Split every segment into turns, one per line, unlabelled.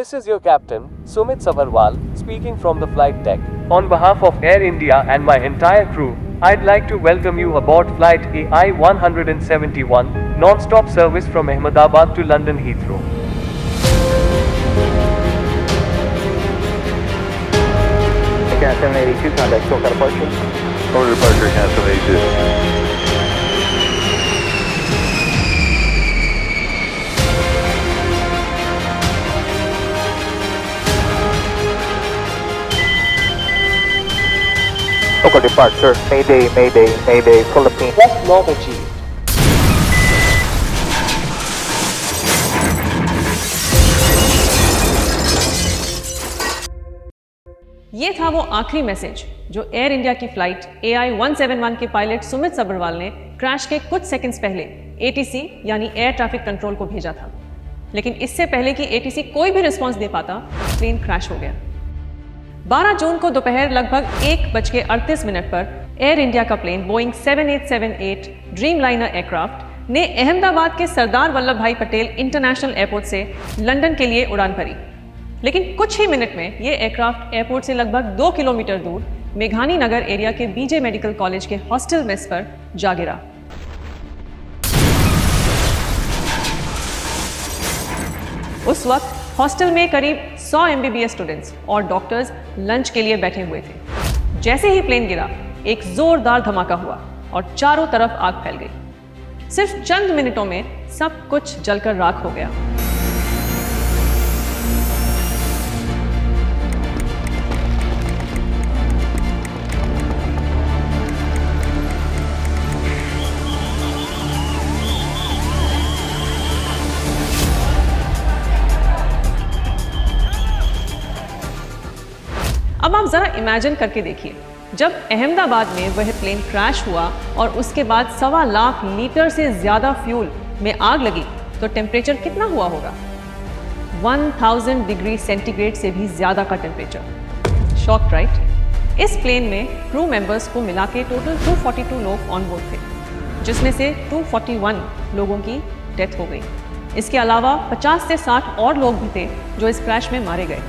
This is your captain, Sumit Sabarwal, speaking from the flight deck. On behalf of Air India and my entire crew, I'd like to welcome you aboard flight AI-171, non-stop service from Ahmedabad to London Heathrow.
CAT 782, contact SoCal departure.
Order departure, CAT 782.
SoCal departure, Mayday, Mayday, Mayday, Philippines.
Thrust not achieved.
ये था वो आखिरी message जो air India की flight AI-171 के pilot Sumit Sabharwal ने crash के कुछ सेकंड्स पहले ATC यानी एयर ट्रैफिक कंट्रोल को भेजा था। लेकिन इससे पहले कि ATC कोई भी रिस्पांस दे पाता, प्लेन क्रैश हो गया। 12 जून को दोपहर लगभग 1:38 पर एयर इंडिया का प्लेन बोइंग 7878 ड्रीमलाइनर एयरक्राफ्ट ने अहमदाबाद के सरदार वल्लभ भाई पटेल इंटरनेशनल एयरपोर्ट से लंदन के लिए उड़ान भरी। लेकिन कुछ ही मिनट में ये एयरक्राफ्ट एयरपोर्ट से लगभग 2 किलोमीटर दूर मेघानी नगर एरिया के BJ मेडिकल कॉलेज के हॉस्टल मेस पर जा गिरा। उस वक्त हॉस्टल में करीब 100 MBBS स्टूडेंट्स और डॉक्टर्स लंच के लिए बैठे हुए थे। जैसे ही प्लेन गिरा, एक जोरदार धमाका हुआ और चारों तरफ आग फैल गई। सिर्फ चंद मिनटों में सब कुछ जलकर राख हो गया। अब आप जरा इमेजिन करके देखिए, जब अहमदाबाद में वह प्लेन क्रैश हुआ और उसके बाद 1.25 लाख लीटर से ज्यादा फ्यूल में आग लगी, तो टेम्परेचर कितना हुआ होगा? 1000 डिग्री सेंटीग्रेड से भी ज्यादा का टेम्परेचर। Shock right? इस प्लेन में क्रू मेंबर्स को मिला के टोटल 242 लोग ऑन बोर्ड थे, जिसमें से 241 लोगों की डेथ हो गई। इसके अलावा 50 से 60 और लोग भी थे जो इस क्रैश में मारे गए,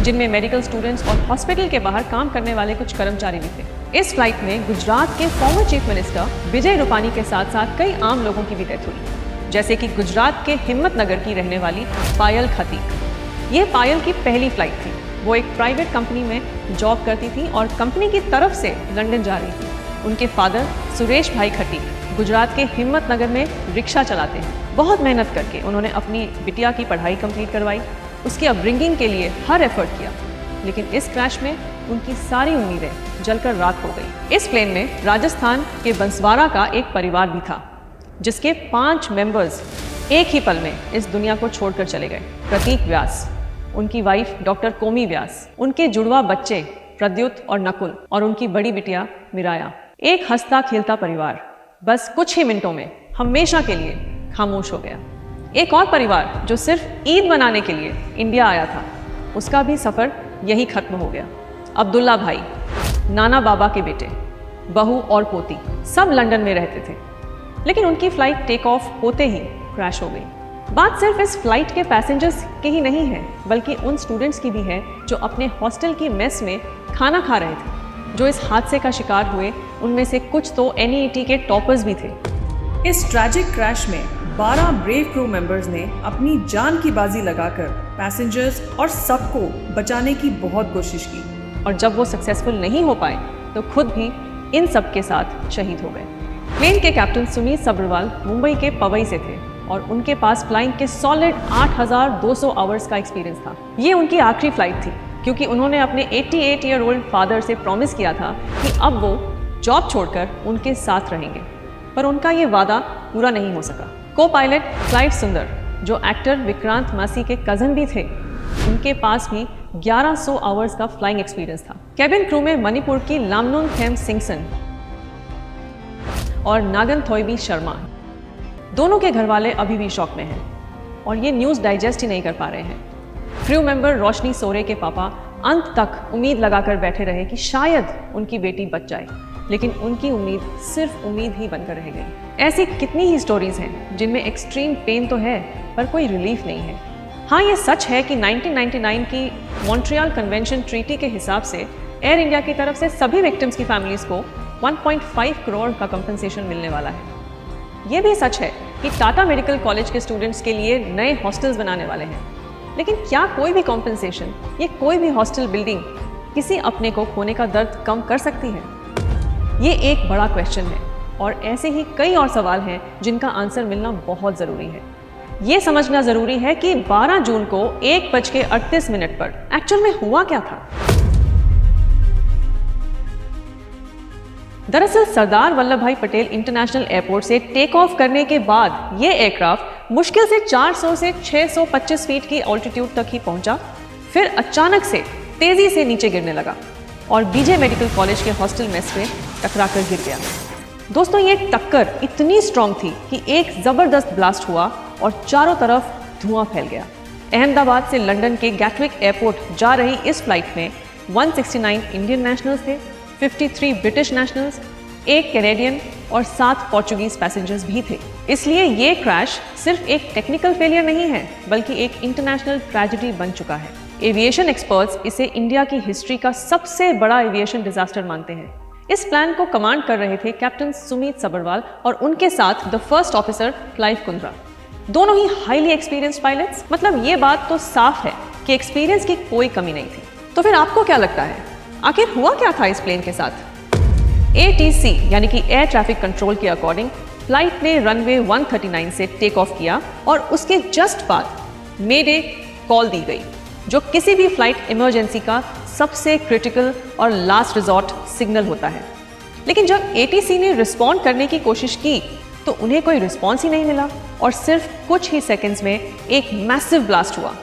जिनमें मेडिकल स्टूडेंट्स और हॉस्पिटल के बाहर काम करने वाले कुछ कर्मचारी भी थे। इस फ्लाइट में गुजरात के former chief minister Vijay Rupani के साथ साथ कई आम लोगों की भी डेथ हुई, जैसे कि गुजरात के हिम्मतनगर की रहने वाली पायल खतीक। ये पायल की पहली फ्लाइट थी। वो एक प्राइवेट कंपनी में जॉब करती थी और कंपनी की तरफ से लंदन जा रही थी। उनके फादर सुरेश भाई खटीक गुजरात के हिम्मतनगर में रिक्शा चलाते हैं। बहुत मेहनत करके उन्होंने अपनी बिटिया की पढ़ाई कंप्लीट करवाई, उसकी अपब्रिंगिंग के लिए हर एफर्ट किया, लेकिन इस क्रैश में उनकी सारी उम्मीदें जलकर राख हो गई। इस प्लेन में राजस्थान के बंसवाड़ा का एक परिवार भी था, जिसके 5 मेंबर्स एक ही पल में इस दुनिया को छोड़कर चले गए। प्रतीक व्यास, उनकी वाइफ डॉक्टर कोमी व्यास, उनके जुड़वा बच्चे प्रद्युत और नकुल और उनकी बड़ी बिटिया मिराया। एक हंसता खेलता परिवार बस कुछ ही मिनटों में हमेशा के लिए खामोश हो गया। एक और परिवार जो सिर्फ ईद मनाने के लिए इंडिया आया था, उसका भी सफ़र यही खत्म हो गया। अब्दुल्ला भाई, नाना बाबा के बेटे, बहू और पोती सब लंदन में रहते थे, लेकिन उनकी फ़्लाइट टेक ऑफ होते ही क्रैश हो गई। बात सिर्फ इस फ्लाइट के पैसेंजर्स की ही नहीं है, बल्कि उन स्टूडेंट्स की भी है जो अपने हॉस्टल की मेस में खाना खा रहे थे। जो इस हादसे का शिकार हुए, उनमें से कुछ तो NEET के टॉपर्स भी थे।
इस ट्रैजिक क्रैश में 12 ब्रेव क्रू मेंबर्स ने अपनी जान की बाजी लगाकर पैसेंजर्स और सबको बचाने की बहुत कोशिश की,
और जब वो सक्सेसफुल नहीं हो पाए तो खुद भी इन सब के साथ शहीद हो गए। प्लेन के कैप्टन सुमित सब्रवाल मुंबई के पवई से थे और उनके पास फ्लाइंग के सॉलिड 8200 आवर्स का एक्सपीरियंस था। ये उनकी आखिरी फ्लाइट थी, क्योंकि उन्होंने अपने 88 ईयर ओल्ड फादर से प्रॉमिस किया था कि अब वो जॉब छोड़कर उनके साथ रहेंगे, पर उनका ये वादा पूरा नहीं हो सका। को पायलट फ्लाइट सुंदर, जो एक्टर विक्रांत मासी के कज़न भी थे, उनके पास भी 1100 आवर्स का फ्लाइंग एक्सपीरियंस था। कैबिन क्रू में मणिपुर की लामनुन खेम सिंगसन और नागन थोइबी शर्मा, दोनों के घरवाले अभी भी शॉक में हैं और ये न्यूज़ डाइजेस्ट ही नहीं कर पा रहे हैं। क्रू मेंबर रोशनी सोरे के पापा अंत तक उम्मीद लगाकर बैठे रहे कि शायद उनकी बेटी बच जाए, लेकिन उनकी उम्मीद सिर्फ उम्मीद ही बनकर रह गई। ऐसी कितनी ही स्टोरीज हैं जिनमें एक्सट्रीम पेन तो है पर कोई रिलीफ नहीं है। हाँ, ये सच है कि 1999 की मॉन्ट्रियल कन्वेंशन ट्रीटी के हिसाब से एयर इंडिया की तरफ से सभी विक्टिम्स की फैमिलीज को 1.5 करोड़ का कंपनसेशन मिलने वाला है। ये भी सच है कि टाटा मेडिकल कॉलेज के स्टूडेंट्स के लिए नए हॉस्टल्स बनाने वाले हैं। लेकिन क्या कोई भी कॉम्पनसेशन या कोई भी हॉस्टल बिल्डिंग किसी अपने को खोने का दर्द कम कर सकती है? ये एक बड़ा क्वेश्चन है और ऐसे ही कई और सवाल हैं जिनका आंसर मिलना बहुत ज़रूरी है। ये समझना ज़रूरी है कि 12 जून को 1:38 पर एक्चुअल में हुआ क्या था। दरअसल सरदार वल्लभ भाई पटेल इंटरनेशनल एयरपोर्ट से टेक ऑफ करने के बाद ये एयरक्राफ्ट मुश्किल से 400 से 625 फीट की ऑल्टीट्यूड तक ही पहुंचा, फिर अचानक से तेजी से नीचे गिरने लगा और बीजे मेडिकल कॉलेज के हॉस्टल मेस में टकराकर गिर गया। दोस्तों, ये टक्कर इतनी स्ट्रांग थी कि एक जबरदस्त ब्लास्ट हुआ और चारों तरफ धुआं फैल गया। अहमदाबाद से लंदन के गैटविक एयरपोर्ट जा रही इस फ्लाइट में 169 इंडियन नेशनल्स थे, 53 ब्रिटिश नेशनल्स, 1 कैनेडियन और 7 पोर्चुगीज पैसेंजर्स भी थे। इसलिए ये क्रैश सिर्फ एक टेक्निकल फेलियर नहीं है, बल्कि एक इंटरनेशनल ट्रेजेडी बन चुका है। एविएशन एक्सपर्ट्स इसे इंडिया की हिस्ट्री का सबसे बड़ा एविएशन डिजास्टर मानते हैं। इस प्लान को कमांड कर रहे थे कैप्टन सुमित सबरवाल और उनके साथ the first officer Clive Kundra, दोनों ही हाईली एक्सपीरियंस्ड पायलट्स। मतलब ये बात तो साफ है कि एक्सपीरियंस की कोई कमी नहीं थी। तो फिर आपको क्या लगता है, आखिर हुआ क्या था इस प्लेन के साथ? ATC यानी कि एयर ट्रैफिक कंट्रोल के अकॉर्डिंग फ्लाइट ने रनवे 139 से टेक ऑफ किया और उसके जस्ट बाद मेडे कॉल दी गई, जो किसी भी फ्लाइट इमरजेंसी का सबसे क्रिटिकल और लास्ट रिजॉर्ट सिग्नल होता है। लेकिन जब ATC ने रिस्पॉन्ड करने की कोशिश की तो उन्हें कोई रिस्पॉन्स ही नहीं मिला और सिर्फ कुछ ही सेकंड्स में एक मैसिव ब्लास्ट हुआ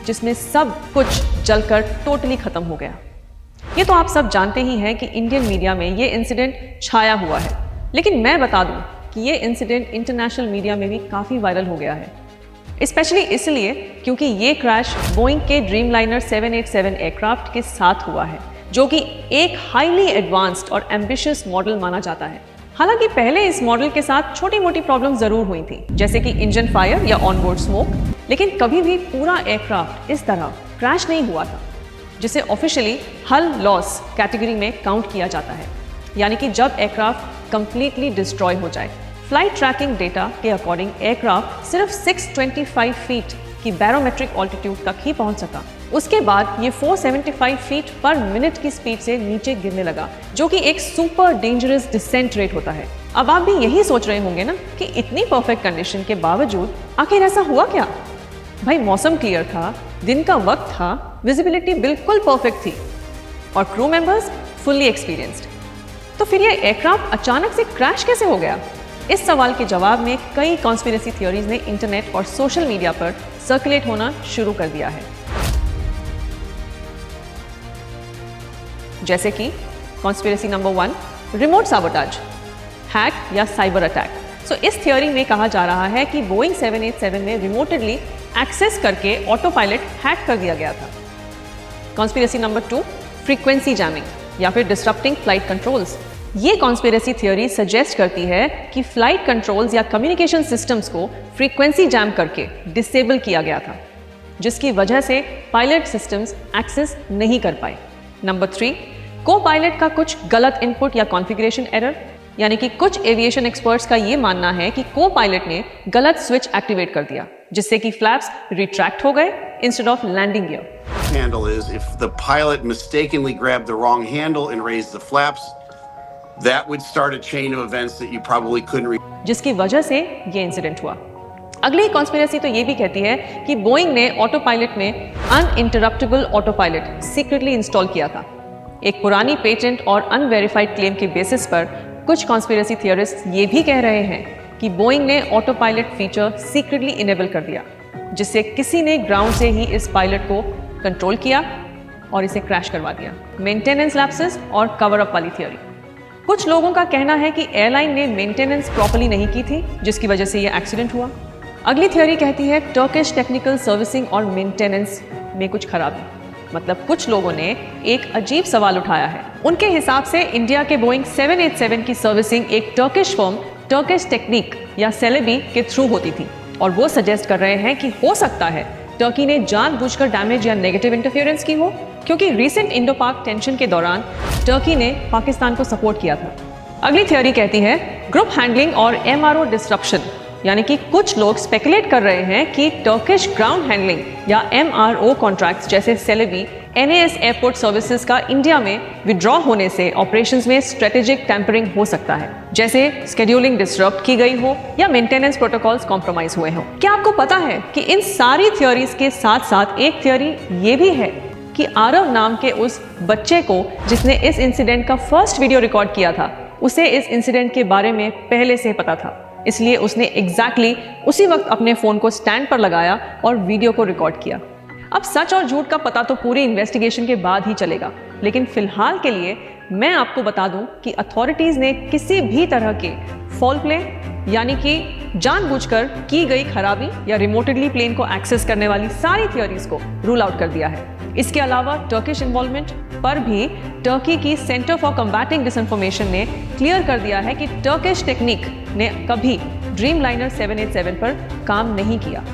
जिसमें सब कुछ जलकर टोटली खत्म हो गया। ये तो आप सब जानते ही हैं कि इंडियन मीडिया में ये इंसिडेंट छाया हुआ है, लेकिन मैं बता दूं कि ये इंसिडेंट इंटरनेशनल मीडिया में भी काफ़ी वायरल हो गया है, स्पेशली इसलिए क्योंकि ये क्रैश बोइंग के ड्रीमलाइनर 787 एयरक्राफ्ट के साथ हुआ है, जो कि एक हाईली एडवांस्ड और एम्बिशियस मॉडल माना जाता है। हालांकि पहले इस मॉडल के साथ छोटी मोटी प्रॉब्लम जरूर हुई थी, जैसे कि इंजन फायर या ऑनबोर्ड स्मोक, लेकिन कभी भी पूरा एयरक्राफ्ट इस तरह क्रैश नहीं हुआ था, जिसे ऑफिशियली हल लॉस कैटेगरी में काउंट किया जाता है, यानी कि जब एयरक्राफ्ट कंप्लीटली डिस्ट्रॉय हो जाए। फ्लाइट ट्रैकिंग डेटा के अकॉर्डिंग एयरक्राफ्ट सिर्फ 625 फीट की बैरोमेट्रिक ऑल्टीट्यूड तक ही पहुंच सका। उसके बाद ये 475 फीट पर मिनट की स्पीड से नीचे गिरने लगा, जो कि एक सुपर डेंजरस डिसेंट रेट होता है। अब आप भी यही सोच रहे होंगे ना कि इतनी परफेक्ट कंडीशन के बावजूद आखिर ऐसा हुआ क्या? भाई, मौसम क्लियर था, दिन का वक्त था, विजिबिलिटी बिल्कुल परफेक्ट थी और क्रू मेंबर्स फुल्ली एक्सपीरियंस्ड। तो फिर ये एयरक्राफ्ट अचानक से क्रैश कैसे हो गया? इस सवाल के जवाब में कई कॉन्स्पिरेसी थ्योरीज ने इंटरनेट और सोशल मीडिया पर सर्कुलेट होना शुरू कर दिया है, जैसे कि कॉन्स्पिरेसी नंबर 1, रिमोट साबोटाज, हैक या साइबर अटैक। सो इस थ्योरी में कहा जा रहा है कि बोइंग 787 में रिमोटेडली एक्सेस करके ऑटो पायलट हैक कर दिया गया था। कॉन्स्पिरेसी नंबर 2, फ्रीक्वेंसी जैमिंग या फिर डिसरप्टिंग फ्लाइट कंट्रोल्स। ये कॉन्स्पिरेसी थ्योरी सजेस्ट करती है कि फ्लाइट कंट्रोल्स या कम्युनिकेशन सिस्टम्स को फ्रीक्वेंसी जैम करके डिसेबल किया गया था, जिसकी वजह से पायलट सिस्टम्स एक्सेस नहीं कर पाए। नंबर 3, को पायलट का कुछ गलत इनपुट या कॉन्फ़िगरेशन एरर, यानी कि कुछ एविएशन एक्सपर्ट्स का ये मानना है कि को पायलट ने गलत स्विच एक्टिवेट कर दिया, जिससे कि फ्लैप्स रिट्रैक्ट हो गए instead of landing gear.
Handle is if the pilot mistakenly grabbed the wrong handle and raised the flaps, that would start a chain of events that you probably couldn't
जिसकी वजह से ये incident हुआ। अगली conspiracy तो ये भी कहती है कि बोइंग ने ऑटो पायलट में uninterruptible auto pilot secretly install किया था। एक पुरानी पेटेंट और अनवेरिफाइड क्लेम के बेसिस पर कुछ कॉन्स्पिरेसी थियरिस्ट ये भी कह रहे हैं कि बोइंग ने auto pilot feature secretly enable कर दिया, जिससे किसी ने ग्राउंड से ही इस पायलट को कंट्रोल किया और इसे क्रैश करवा दिया। मेंटेनेंस लैप्सेस और कवर अप वाली थियरी। कुछ लोगों का कहना है कि एयरलाइन ने मेंटेनेंस प्रॉपर्ली नहीं की थी, जिसकी वजह से ये एक्सीडेंट हुआ। अगली थियरी कहती है टर्किश टेक्निकल सर्विसिंग और मेंटेनेंस में कुछ खराबी। मतलब कुछ लोगों ने एक अजीब सवाल उठाया है। उनके हिसाब से इंडिया के बोइंग 787 की सर्विसिंग एक टर्किश फर्म टर्किश टेक्निक या सेलेबी के थ्रू होती थी, और वो सजेस्ट कर रहे हैं कि हो सकता है टर्की ने जानबूझकर डैमेज या नेगेटिव इंटरफेरेंस की हो, क्योंकि रीसेंट इंडो पाक टेंशन के दौरान टर्की ने पाकिस्तान को सपोर्ट किया था। अगली थ्योरी कहती है ग्रुप हैंडलिंग और एमआरओ डिस्ट्रप्शन, यानी कि कुछ लोग स्पेकुलेट कर रहे हैं कि टर्किश ग्राउंड हैंडलिंग या एमआरओ कॉन्ट्रैक्ट्स जैसे सेलेबी एनएएस एयरपोर्ट सर्विसेज का इंडिया में विड्रॉ होने से ऑपरेशंस में स्ट्रेटेजिक टैंपरिंग हो सकता है, जैसे स्केड्यूलिंग डिसरप्ट की गई हो या मेंटेनेंस प्रोटोकॉल्स कॉम्प्रोमाइज हुए हों। क्या आपको पता है कि इन सारी थ्योरीज के साथ साथ एक थ्योरी ये भी है कि आरव नाम के उस बच्चे को जिसने इस इंसिडेंट का फर्स्ट वीडियो रिकॉर्ड किया था, उसे इस इंसिडेंट के बारे में पहले से पता था, इसलिए उसने एग्जैक्टली उसी वक्त अपने फोन को स्टैंड पर लगाया और वीडियो को रिकॉर्ड किया। अब सच और झूठ का पता तो पूरी इन्वेस्टिगेशन के बाद ही चलेगा, लेकिन फिलहाल के लिए मैं आपको बता दूं कि अथॉरिटीज ने किसी भी तरह के फॉल प्ले यानी कि जानबूझकर की गई खराबी या रिमोटेडली प्लेन को एक्सेस करने वाली सारी थ्योरीज को रूल आउट कर दिया है। इसके अलावा टर्किश इन्वॉल्वमेंट पर भी टर्की की सेंटर फॉर कम्बैटिंग डिसइंफॉर्मेशन ने क्लियर कर दिया है कि टर्किश टेक्निक ने कभी ड्रीमलाइनर 787 पर काम नहीं किया।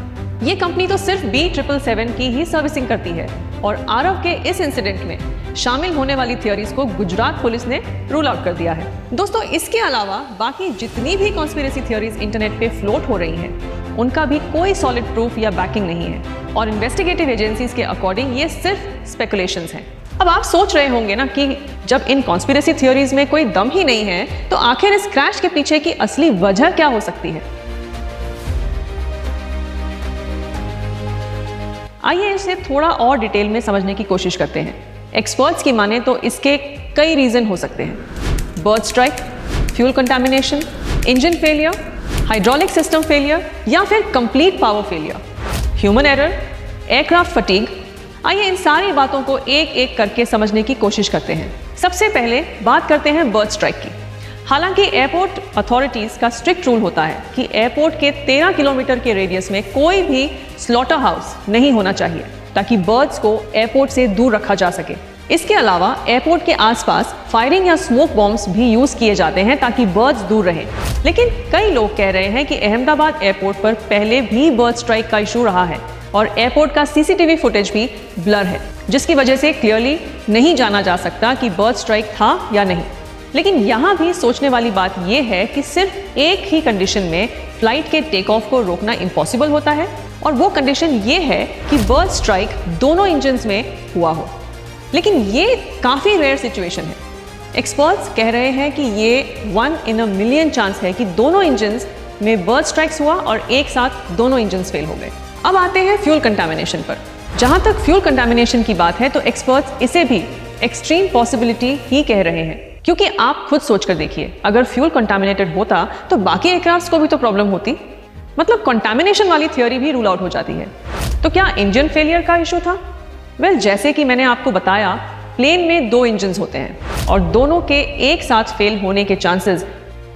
ये कंपनी तो सिर्फ B777 की ही सर्विसिंग करती है और आरव के इस इंसिडेंट में शामिल होने वाली थ्योरीज को गुजरात पुलिस ने रूल आउट कर दिया है। दोस्तों, इसके अलावा बाकी जितनी भी कॉन्स्पिरेसी थ्योरीज इंटरनेट पे फ्लोट हो रही हैं, उनका भी कोई सॉलिड प्रूफ या बैकिंग नहीं है और इन्वेस्टिगेटिव एजेंसीज के अकॉर्डिंग ये सिर्फ स्पेकुलेशंस हैं। अब आप सोच रहे होंगे ना कि जब इन कॉन्स्पिरेसी थ्योरीज में कोई दम ही नहीं है, तो आखिर इस क्रैश के पीछे की असली वजह क्या हो सकती है? आइए इसे थोड़ा और डिटेल में समझने की कोशिश करते हैं। एक्सपर्ट्स की माने तो इसके कई रीजन हो सकते हैं। Bird strike, fuel contamination, engine failure, hydraulic system failure या फिर complete power failure, human error, aircraft fatigue. आइए इन सारी बातों को एक एक करके समझने की कोशिश करते हैं। सबसे पहले बात करते हैं बर्ड स्ट्राइक की। हालांकि एयरपोर्ट अथॉरिटीज का स्ट्रिक्ट रूल होता है कि एयरपोर्ट के 13 किलोमीटर के रेडियस में कोई भी स्लॉटर हाउस नहीं होना चाहिए ताकि बर्ड्स को एयरपोर्ट से दूर रखा जा सके। इसके अलावा एयरपोर्ट के आसपास फायरिंग या स्मोक बॉम्ब्स भी यूज किए जाते हैं ताकि बर्ड्स दूर रहें। लेकिन कई लोग कह रहे हैं कि अहमदाबाद एयरपोर्ट पर पहले भी बर्ड स्ट्राइक का इशू रहा है और एयरपोर्ट का सीसीटीवी फुटेज भी ब्लर है, जिसकी वजह से क्लियरली नहीं जाना जा सकता कि बर्ड स्ट्राइक था या नहीं। लेकिन यहाँ भी सोचने वाली बात यह है कि सिर्फ एक ही कंडीशन में फ्लाइट के टेक ऑफ को रोकना इम्पॉसिबल होता है और वो कंडीशन ये है कि बर्ड स्ट्राइक दोनों इंजन्स में हुआ हो। लेकिन ये काफ़ी रेयर सिचुएशन है। एक्सपर्ट्स कह रहे हैं कि ये 1 in a million चांस है कि दोनों इंजन्स में बर्ड स्ट्राइक्स हुआ और एक साथ दोनों इंजन्स फेल हो गए। अब आते हैं फ्यूल कंटामिनेशन पर। जहाँ तक फ्यूल कंटामिनेशन की बात है तो एक्सपर्ट्स इसे भी एक्सट्रीम पॉसिबिलिटी ही कह रहे हैं, क्योंकि आप खुद सोच कर देखिए, अगर फ्यूल कंटामिनेटेड होता तो बाकी एयरक्राफ्ट्स को भी तो प्रॉब्लम होती। मतलब कंटामिनेशन वाली थ्योरी भी रूल आउट हो जाती है। तो क्या इंजन फेलियर का इशू था? वेल, जैसे कि मैंने आपको बताया, प्लेन में 2 इंजन्स होते हैं और दोनों के एक साथ फेल होने के चांसेस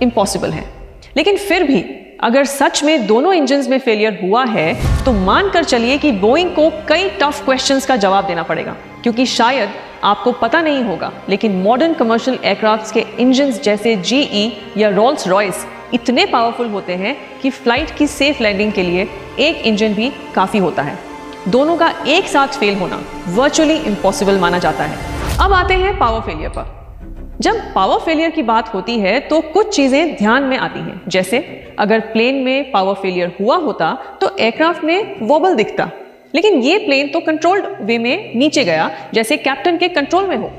इम्पॉसिबल हैं। लेकिन फिर भी अगर सच में दोनों इंजन्स में फेलियर हुआ है तो मानकर चलिए कि बोइंग को कई टफ क्वेश्चंस का जवाब देना पड़ेगा, क्योंकि शायद आपको पता नहीं होगा लेकिन मॉडर्न कमर्शियल एयरक्राफ्ट्स के इंजन्स जैसे GE या रोल्स रॉयस इतने पावरफुल होते हैं कि फ्लाइट की सेफ लैंडिंग के लिए एक इंजन भी काफ़ी होता है। दोनों का एक साथ फेल होना वर्चुअली इम्पॉसिबल माना जाता है। अब आते हैं पावर फेलियर पर। जब पावर फेलियर की बात होती है तो कुछ चीज़ें ध्यान में आती हैं, जैसे अगर प्लेन में पावर फेलियर हुआ होता तो एयरक्राफ्ट में वॉबल दिखता, लेकिन ये प्लेन तो कंट्रोल्ड वे में नीचे गया जैसे कैप्टन के कंट्रोल में हो।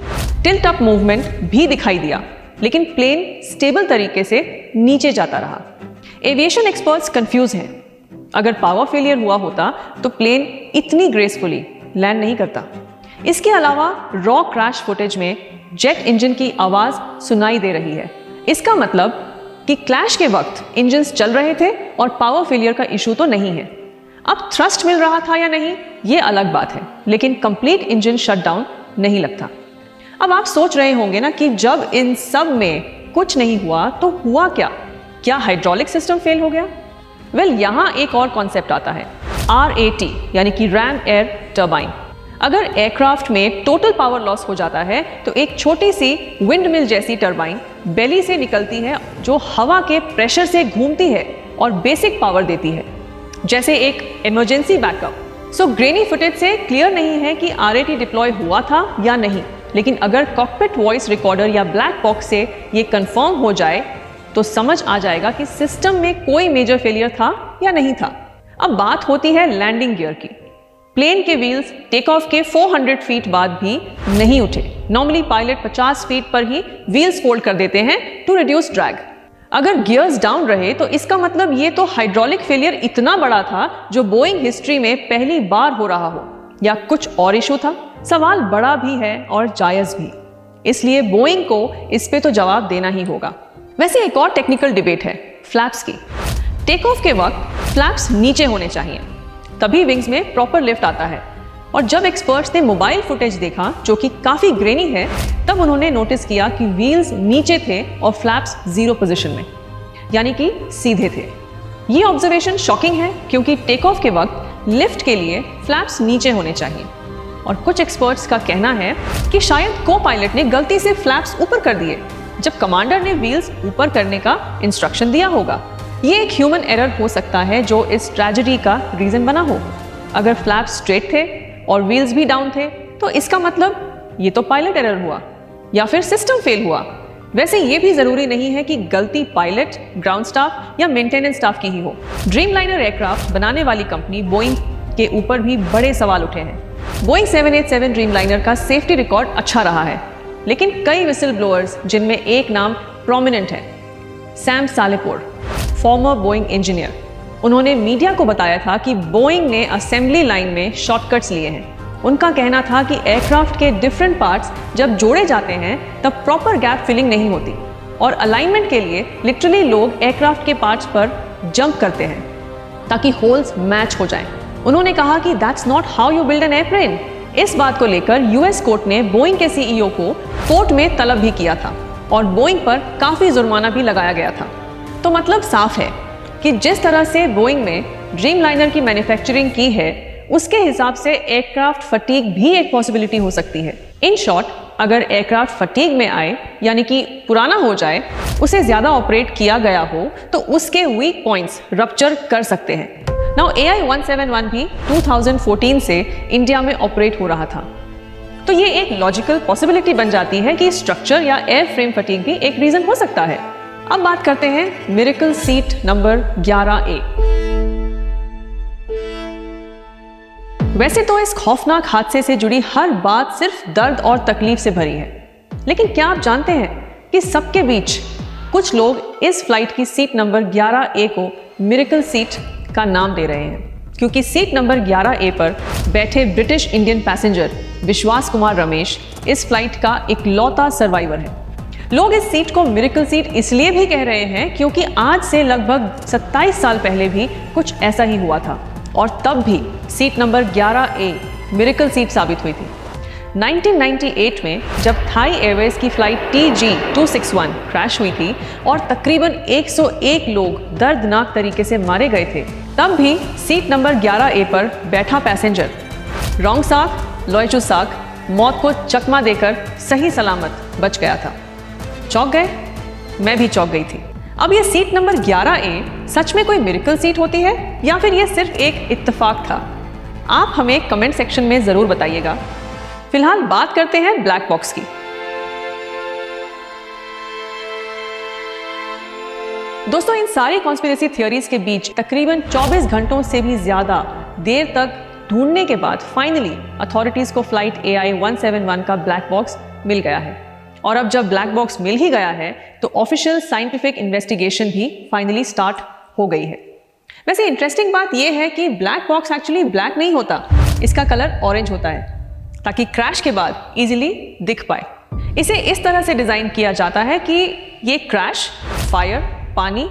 टिल्ट अप मूवमेंट भी दिखाई दिया, लेकिन प्लेन स्टेबल तरीके से नीचे जाता रहा। एविएशन एक्सपर्ट्स कंफ्यूज हैं। अगर पावर फेलियर हुआ होता तो प्लेन इतनी ग्रेसफुली लैंड नहीं करता। इसके अलावा रॉ क्रैश फुटेज में जेट इंजन की आवाज सुनाई दे रही है। इसका मतलब कि क्लैश के वक्त इंजन्स चल रहे थे और पावर फेलियर का इशू तो नहीं है। अब थ्रस्ट मिल रहा था या नहीं, ये अलग बात है, लेकिन कंप्लीट इंजन शटडाउन नहीं लगता। अब आप सोच रहे होंगे ना कि जब इन सब में कुछ नहीं हुआ तो हुआ क्या हाइड्रोलिक सिस्टम फेल हो गया? वेल, यहाँ एक और कॉन्सेप्ट आता है, RAT यानी कि रैम एयर टर्बाइन। अगर एयरक्राफ्ट में टोटल पावर लॉस हो जाता है तो एक छोटी सी विंड मिल जैसी टर्बाइन बेली से निकलती है जो हवा के प्रेशर से घूमती है और बेसिक पावर देती है, जैसे एक इमरजेंसी बैकअप। सो ग्रेनी फुटेज से क्लियर नहीं है कि RAT डिप्लॉय हुआ था या नहीं, लेकिन अगर कॉकपिट वॉइस रिकॉर्डर या ब्लैक बॉक्स से ये कंफर्म हो जाए तो समझ आ जाएगा कि सिस्टम में कोई मेजर फेलियर था या नहीं था। अब बात होती है लैंडिंग गियर की। प्लेन के व्हील्स टेक ऑफ के 400 फीट बाद भी नहीं उठे। नॉर्मली पायलट 50 फीट पर ही व्हील्स फोल्ड कर देते हैं टू रिड्यूस ड्रैग। अगर गियर्स डाउन रहे तो इसका मतलब ये तो हाइड्रोलिक फेलियर इतना बड़ा था जो बोइंग हिस्ट्री में पहली बार हो रहा हो, या कुछ और इशू था। सवाल बड़ा भी है और जायज भी, इसलिए बोइंग को इस पे तो जवाब देना ही होगा। वैसे एक और टेक्निकल डिबेट है फ्लैप्स की। टेक ऑफ के वक्त फ्लैप्स नीचे होने चाहिए, तभी विंग्स में प्रॉपर लिफ्ट आता है। और जब एक्सपर्ट्स ने मोबाइल फुटेज देखा जो कि काफी ग्रेनी है, तब उन्होंने नोटिस किया कि व्हील्स नीचे थे और फ्लैप्स 0 पोजीशन में, यानी कि सीधे थे। ये ऑब्जर्वेशन शॉकिंग है क्योंकि टेक ऑफ के वक्त लिफ्ट के लिए फ्लैप्स नीचे होने चाहिए। और कुछ एक्सपर्ट्स का कहना है कि शायद को पायलट ने गलती से फ्लैप्स ऊपर कर दिए जब कमांडर ने व्हील्स ऊपर करने का इंस्ट्रक्शन दिया होगा। ये एक ह्यूमन एरर हो सकता है जो इस ट्रेजेडी का रीजन बना हो। अगर फ्लैप्स स्ट्रेट थे और व्हील्स भी डाउन थे तो इसका मतलब ये तो पायलट एरर हुआ या फिर सिस्टम फेल हुआ। वैसे ये भी जरूरी नहीं है कि गलती पायलट, ग्राउंड स्टाफ या मेंटेनेंस स्टाफ की ही हो। ड्रीमलाइनर एयरक्राफ्ट बनाने वाली कंपनी बोइंग के ऊपर भी बड़े सवाल उठे हैं। बोइंग 787 ड्रीमलाइनर का सेफ्टी रिकॉर्ड अच्छा रहा है, लेकिन कई विसल ब्लोअर्स, जिनमें एक नाम प्रोमिनेंट है, सैम सालेपोर, फॉर्मर बोइंग इंजीनियर, उन्होंने मीडिया को बताया था कि बोइंग ने असेंबली लाइन में शॉर्टकट्स लिए हैं। उनका कहना था कि एयरक्राफ्ट के डिफरेंट पार्ट्स जब जोड़े जाते हैं तब प्रॉपर गैप फिलिंग नहीं होती, और अलाइनमेंट के लिए लिटरली लोग एयरक्राफ्ट के पार्ट्स पर जंप करते हैं ताकि होल्स मैच हो जाएं। उन्होंने कहा कि that's not how you build an airplane. इस बात को लेकर यूएस कोर्ट ने बोइंग के सीईओ को कोर्ट में तलब भी किया था और बोइंग पर काफी जुर्माना भी लगाया गया था। तो मतलब साफ है कि जिस तरह से बोइंग में ड्रीमलाइनर की मैन्युफैक्चरिंग की है, उसके हिसाब से एयरक्राफ्ट फटीग भी एक पॉसिबिलिटी हो सकती है। इन शॉर्ट, अगर एयरक्राफ्ट फटीग में आए, यानी कि पुराना हो जाए, उसे ज्यादा ऑपरेट किया गया हो, तो उसके वीक पॉइंट्स रप्चर कर सकते हैं। नाउ AI-171 भी 2014 से इंडिया में ऑपरेट हो रहा था, तो ये एक लॉजिकल पॉसिबिलिटी बन जाती है कि स्ट्रक्चर या एयर फ्रेम फटीग भी एक रीजन हो सकता है। अब बात करते हैं मिरेकल सीट नंबर 11A। वैसे तो इस खौफनाक हादसे से जुड़ी हर बात सिर्फ दर्द और तकलीफ से भरी है, लेकिन क्या आप जानते हैं कि सबके बीच कुछ लोग इस फ्लाइट की सीट नंबर 11A को मिरेकल सीट का नाम दे रहे हैं, क्योंकि सीट नंबर 11A पर बैठे ब्रिटिश इंडियन पैसेंजर विश्वास कुमार रमेश इस फ्लाइट का इकलौता सर्वाइवर है। लोग इस सीट को मिरेकल सीट इसलिए भी कह रहे हैं क्योंकि आज से लगभग 27 साल पहले भी कुछ ऐसा ही हुआ था, और तब भी seat number 11A miracle seat साबित हुई थी। 1998 में जब थाई एयरवेज की फ्लाइट TG261 क्रैश हुई थी और तकरीबन 101 लोग दर्दनाक तरीके से मारे गए थे, तब भी सीट नंबर 11A पर बैठा पैसेंजर रोंगसाक लोयचुसाक मौत को चकमा देकर सही सलामत बच गया था। चौंक गए? मैं भी चौंक गई थी। अब ये सीट नंबर 11A सच में कोई मिरेकल सीट होती है या फिर ये सिर्फ एक इत्तेफाक था? आप हमें कमेंट सेक्शन में जरूर बताइएगा। फिलहाल बात करते हैं ब्लैक बॉक्स की। दोस्तों, इन सारी कॉन्स्पिरेसी थियोरीज के बीच तकरीबन 24 घंटों से भी ज्यादा देर तक ढूंढने के बाद फाइनली अथॉरिटीज को फ्लाइट AI-171 का ब्लैक बॉक्स मिल गया है। और अब जब ब्लैक बॉक्स मिल ही गया है तो ऑफिशियल साइंटिफिक इन्वेस्टिगेशन भी फाइनली स्टार्ट हो गई है। वैसे इंटरेस्टिंग बात यह है कि ब्लैक बॉक्स एक्चुअली ब्लैक नहीं होता, इसका कलर ऑरेंज होता है ताकि क्रैश के बाद इजीली दिख पाए। इसे इस तरह से डिजाइन किया जाता है कि ये क्रैश, फायर, पानी,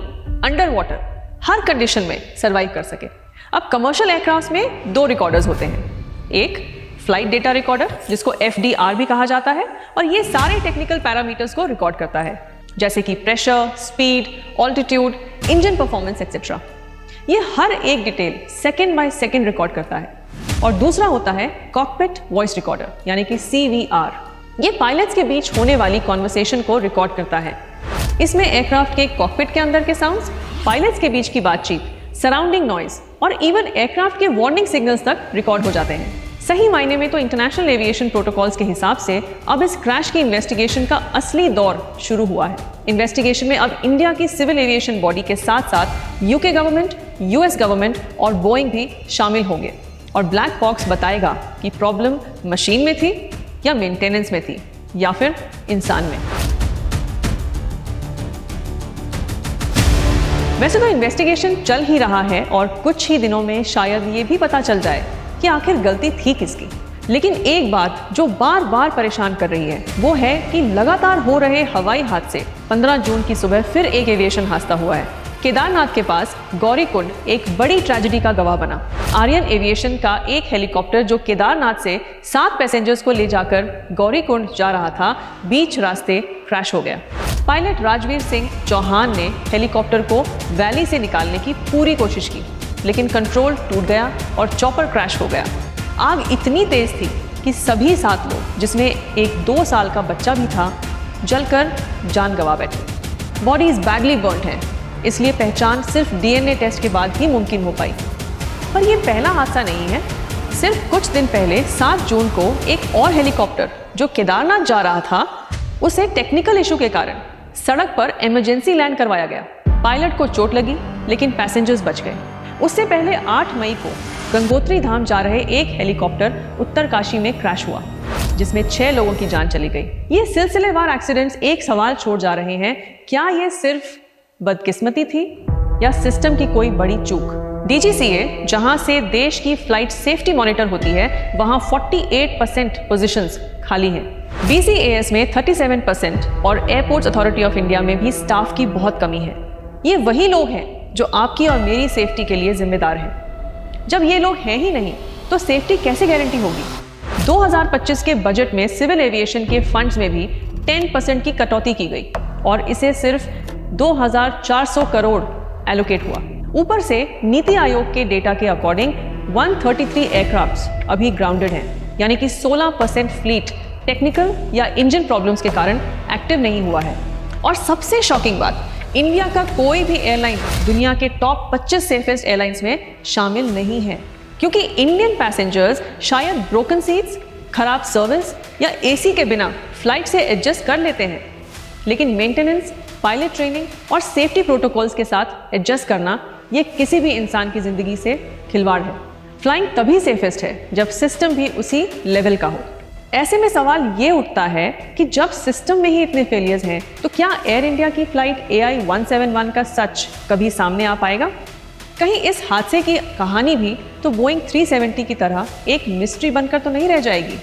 अंडर वाटर हर कंडीशन में सरवाइव कर सके। अब कमर्शियल एयरक्राफ्ट में 2 रिकॉर्डर्स होते हैं, एक फ्लाइट डेटा रिकॉर्डर जिसको FDR भी कहा जाता है, और ये सारे टेक्निकल पैरामीटर्स को रिकॉर्ड करता है, जैसे कि pressure, speed, altitude, engine performance etcetera. ये हर एक detail second by second record करता है। और दूसरा होता है कॉकपिट वॉइस रिकॉर्डर, यानी कि CVR। ये पायलट्स के बीच होने वाली कॉन्वर्सेशन को रिकॉर्ड करता है। इसमें एयरक्राफ्ट के कॉकपिट के अंदर के साउंड्स, पायलट्स के बीच की बातचीत, सराउंडिंग नॉइज और इवन एयरक्राफ्ट के वार्निंग सिग्नल्स तक रिकॉर्ड हो जाते हैं। सही मायने में तो इंटरनेशनल एविएशन प्रोटोकॉल्स के हिसाब से अब इस क्रैश की इन्वेस्टिगेशन का असली दौर शुरू हुआ है। इन्वेस्टिगेशन में अब इंडिया की सिविल एविएशन बॉडी के साथ साथ यूके गवर्नमेंट, यूएस गवर्नमेंट और बोइंग भी शामिल होंगे और ब्लैक बॉक्स बताएगा कि प्रॉब्लम मशीन में थी या मेंटेनेंस में थी या फिर इंसान में। वैसे तो इन्वेस्टिगेशन चल ही रहा है और कुछ ही दिनों में शायद ये भी पता चल जाए कि आखिर गलती थी किसकी। लेकिन एक बात जो बार बार परेशान कर रही है वो है कि लगातार हो रहे हवाई हादसे 15 जून की सुबह फिर एक एविएशन हादसा हुआ है। केदारनाथ के पास गौरीकुंड एक बड़ी ट्रेजेडी का गवाह बना। आर्यन एविएशन का एक हेलीकॉप्टर जो केदारनाथ से 7 पैसेंजर्स को ले जाकर गौरीकुंड जा रहा था, बीच रास्ते क्रैश हो गया। पायलट राजवीर सिंह चौहान ने हेलीकॉप्टर को वैली से निकालने की पूरी कोशिश की, लेकिन कंट्रोल टूट गया और चॉपर क्रैश हो गया। आग इतनी तेज थी कि सभी 7 लोग, जिसमें एक 2 साल का बच्चा भी था, जलकर जान गंवा बैठे। बॉडीज बैडली बर्न्ड हैं, इसलिए पहचान सिर्फ डीएनए टेस्ट के बाद ही मुमकिन हो पाई। पर यह पहला हादसा नहीं है। सिर्फ कुछ दिन पहले 7 जून को एक और हेलीकॉप्टर जो केदारनाथ जा रहा था, उसे टेक्निकल इशू के कारण सड़क पर इमरजेंसी लैंड करवाया गया। पायलट को चोट लगी लेकिन पैसेंजर्स बच गए। उससे पहले 8 मई को गंगोत्री धाम जा रहे एक हेलीकॉप्टर उत्तरकाशी में क्रैश हुआ, जिसमें 6 लोगों की जान चली गई। ये सिलसिलेवार एक्सीडेंट्स एक सवाल छोड़ जा रहे हैं, क्या ये सिर्फ बदकिस्मती थी या सिस्टम की कोई बड़ी चूक? डीजीसीए, जहां से देश की फ्लाइट सेफ्टी मॉनिटर होती है, वहां 48% पोजीशंस खाली हैं। बीसीएएस में 37% और एयरपोर्ट्स अथॉरिटी ऑफ इंडिया में भी स्टाफ की बहुत कमी है। ये वही लोग हैं जो आपकी और मेरी सेफ्टी के लिए जिम्मेदार हैं। जब ये लोग हैं ही नहीं तो सेफ्टी कैसे गारंटी होगी? 2025 के बजट में सिविल एविएशन के फंड्स में भी 10% की कटौती की गई और इसे सिर्फ 2400 करोड़ एलोकेट हुआ। ऊपर से नीति आयोग के डेटा के अकॉर्डिंग 133 एयरक्राफ्ट्स अभी ग्राउंडेड हैं, यानी कि 16% फ्लीट टेक्निकल या इंजन प्रॉब्लम्स के कारण एक्टिव नहीं हुआ है। और सबसे शॉकिंग बात, इंडिया का कोई भी एयरलाइन दुनिया के टॉप 25 सेफेस्ट एयरलाइंस में शामिल नहीं है, क्योंकि इंडियन पैसेंजर्स शायद ब्रोकन सीट्स, खराब सर्विस या एसी के बिना फ्लाइट से एडजस्ट कर लेते हैं, लेकिन मेंटेनेंस, पायलट ट्रेनिंग और सेफ्टी प्रोटोकॉल्स के साथ एडजस्ट करना ये किसी भी इंसान की जिंदगी से खिलवाड़ है। फ्लाइंग तभी सेफेस्ट है जब सिस्टम भी उसी लेवल का हो। ऐसे में सवाल ये उठता है कि जब सिस्टम में ही इतने फेलियर्स हैं, तो क्या एयर इंडिया की फ्लाइट AI-171 का सच कभी सामने आ पाएगा? कहीं इस हादसे की कहानी भी तो बोइंग 370 की तरह एक मिस्ट्री बनकर तो नहीं रह जाएगी?